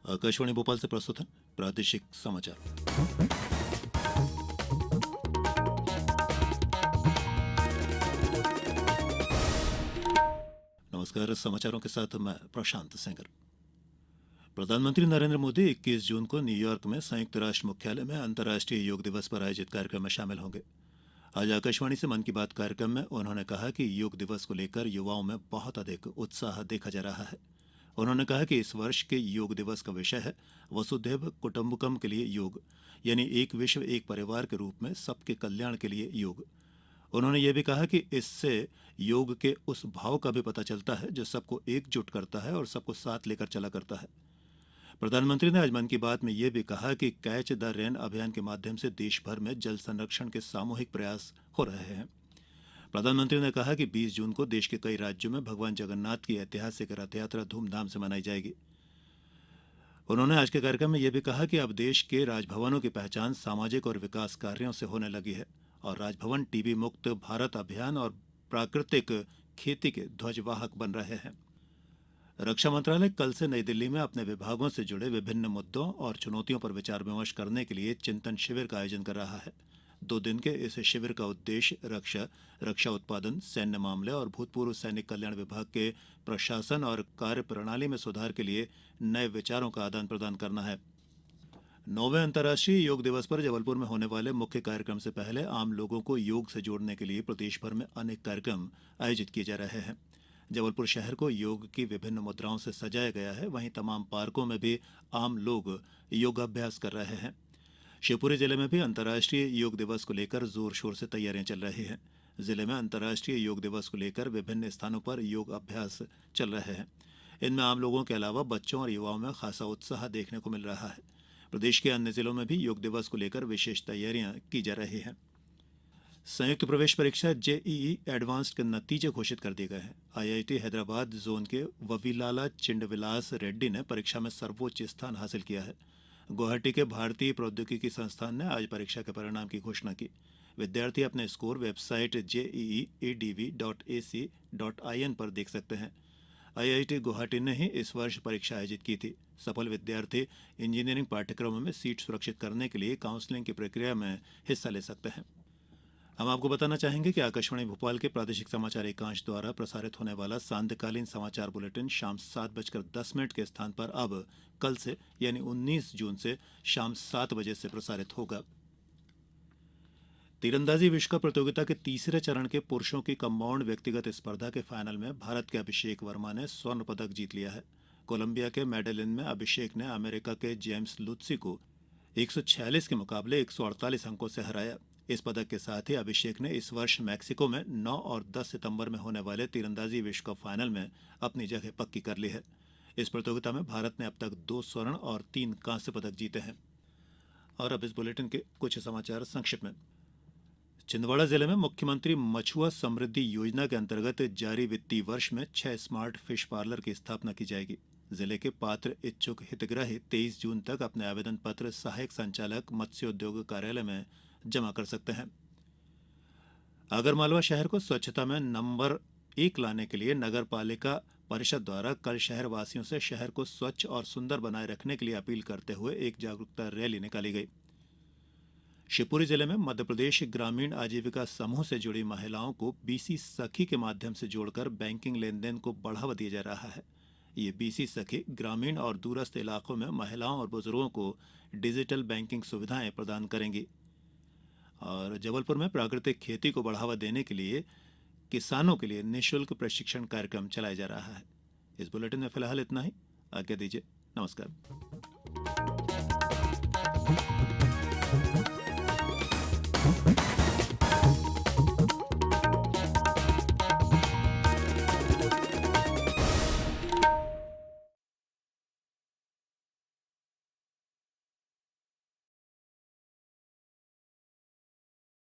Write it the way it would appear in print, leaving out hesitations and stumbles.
आकाशवाणी भोपाल से प्रस्तुत है प्रादेशिक समाचार। नमस्कार, समाचारों के साथ मैं प्रशांत सिंगर। प्रधानमंत्री नरेंद्र मोदी 21 जून को न्यूयॉर्क में संयुक्त राष्ट्र मुख्यालय में अंतर्राष्ट्रीय योग दिवस पर आयोजित कार्यक्रम में शामिल होंगे। आज आकाशवाणी से मन की बात कार्यक्रम में उन्होंने कहा कि योग दिवस को लेकर युवाओं में बहुत अधिक उत्साह देखा जा रहा है। उन्होंने कहा कि इस वर्ष के योग दिवस का विषय है वसुधैव कुटुंबकम के लिए योग, यानी एक विश्व एक परिवार के रूप में सबके कल्याण के लिए योग। उन्होंने ये भी कहा कि इससे योग के उस भाव का भी पता चलता है जो सबको एकजुट करता है और सबको साथ लेकर चला करता है। प्रधानमंत्री ने आज मन की बात में यह भी कहा कि कैच द रेन अभियान के माध्यम से देश भर में जल संरक्षण के सामूहिक प्रयास हो रहे हैं। प्रधानमंत्री ने कहा कि 20 जून को देश के कई राज्यों में भगवान जगन्नाथ की ऐतिहासिक रथ यात्रा धूमधाम से मनाई जाएगी। उन्होंने आज के कार्यक्रम में यह भी कहा कि अब देश के राजभवनों की पहचान सामाजिक और विकास कार्यों से होने लगी है और राजभवन टीबी मुक्त भारत अभियान और प्राकृतिक खेती के ध्वजवाहक बन रहे हैं। रक्षा मंत्रालय कल से नई दिल्ली में अपने विभागों से जुड़े विभिन्न मुद्दों और चुनौतियों पर विचार विमर्श करने के लिए चिंतन शिविर का आयोजन कर रहा है। 2 दिन के इस शिविर का उद्देश्य रक्षा उत्पादन, सैन्य मामले और भूतपूर्व सैनिक कल्याण विभाग के प्रशासन और कार्य प्रणाली में सुधार के लिए नए विचारों का आदान प्रदान करना है। 9वें अंतर्राष्ट्रीय योग दिवस पर जबलपुर में होने वाले मुख्य कार्यक्रम से पहले आम लोगों को योग से जोड़ने के लिए प्रदेश भर में अनेक कार्यक्रम आयोजित किए जा रहे हैं। जबलपुर शहर को योग की विभिन्न मुद्राओं से सजाया गया है। वहीं तमाम पार्कों में भी आम लोग योगाभ्यास कर रहे हैं। शिवपुरी जिले में भी अंतर्राष्ट्रीय योग दिवस को लेकर जोर शोर से तैयारियां चल रही हैं। जिले में अंतर्राष्ट्रीय योग दिवस को लेकर विभिन्न स्थानों पर योग अभ्यास चल रहे हैं। इनमें आम लोगों के अलावा बच्चों और युवाओं में खासा उत्साह देखने को मिल रहा है। प्रदेश के अन्य जिलों में भी योग दिवस को लेकर विशेष तैयारियां की जा रही हैं। संयुक्त प्रवेश परीक्षा जेईई एडवांस्ड के नतीजे घोषित कर दिए गए हैं। आईआईटी हैदराबाद जोन के ववीलाला चिंडविलास रेड्डी ने परीक्षा में सर्वोच्च स्थान हासिल किया है। गुवाहाटी के भारतीय प्रौद्योगिकी संस्थान ने आज परीक्षा के परिणाम की घोषणा की। विद्यार्थी अपने स्कोर वेबसाइट jeeedv.ac.in पर देख सकते हैं। आईआईटी गुवाहाटी ने ही इस वर्ष परीक्षा आयोजित की थी। सफल विद्यार्थी इंजीनियरिंग पाठ्यक्रमों में सीट सुरक्षित करने के लिए काउंसलिंग की प्रक्रिया में हिस्सा ले सकते हैं। हम आपको बताना चाहेंगे कि आकाशवाणी भोपाल के प्रादेशिक समाचार एकांश द्वारा प्रसारित होने वाला सांध्यकालीन समाचार बुलेटिन शाम 7:10 के स्थान पर अब कल से यानी 19 जून से शाम 7 बजे से प्रसारित होगा। तीरंदाजी विश्व कप प्रतियोगिता के तीसरे चरण के पुरुषों की कम्बाउंड व्यक्तिगत स्पर्धा के फाइनल में भारत के अभिषेक वर्मा ने स्वर्ण पदक जीत लिया है। कोलंबिया के मेडेलिन में अभिषेक ने अमेरिका के जेम्स लुत्सी को 146 के मुकाबले 148 अंकों से हराया। इस पदक के साथ ही अभिषेक ने इस वर्ष मैक्सिको में 9 और 10 सितंबर में होने वाले तीरंदाजी विश्व कप फाइनल में अपनी जगह पक्की कर ली है। इस प्रतियोगिता में भारत ने अब तक 2 स्वर्ण और 3 कांस्य पदक जीते हैं। और अब इस बुलेटिन के कुछ समाचार संक्षिप्त में। छिंदवाड़ा जिले में मुख्यमंत्री मछुआ समृद्धि योजना के अंतर्गत जारी वित्तीय वर्ष में 6 स्मार्ट फिश पार्लर की स्थापना की जाएगी। जिले के पात्र इच्छुक हितग्राही 23 जून तक अपने आवेदन पत्र सहायक संचालक मत्स्योद्योग कार्यालय में जमा कर सकते हैं। आगरमालवा शहर को स्वच्छता में नंबर 1 लाने के लिए नगर पालिका परिषद द्वारा कल शहर वासियों से शहर को स्वच्छ और सुंदर बनाए रखने के लिए अपील करते हुए एक जागरूकता रैली निकाली गई। शिवपुरी जिले में मध्यप्रदेश ग्रामीण आजीविका समूह से जुड़ी महिलाओं को बीसी सखी के माध्यम से जोड़कर बैंकिंग लेन देन को बढ़ावा दिया जा रहा है। ये बीसी सखी ग्रामीण और दूरस्थ इलाकों में महिलाओं और बुजुर्गों को डिजिटल बैंकिंग सुविधाएं प्रदान करेंगी। और जबलपुर में प्राकृतिक खेती को बढ़ावा देने के लिए किसानों के लिए निःशुल्क प्रशिक्षण कार्यक्रम चलाया जा रहा है। इस बुलेटिन में फिलहाल इतना ही। आज्ञा दीजिए। नमस्कार।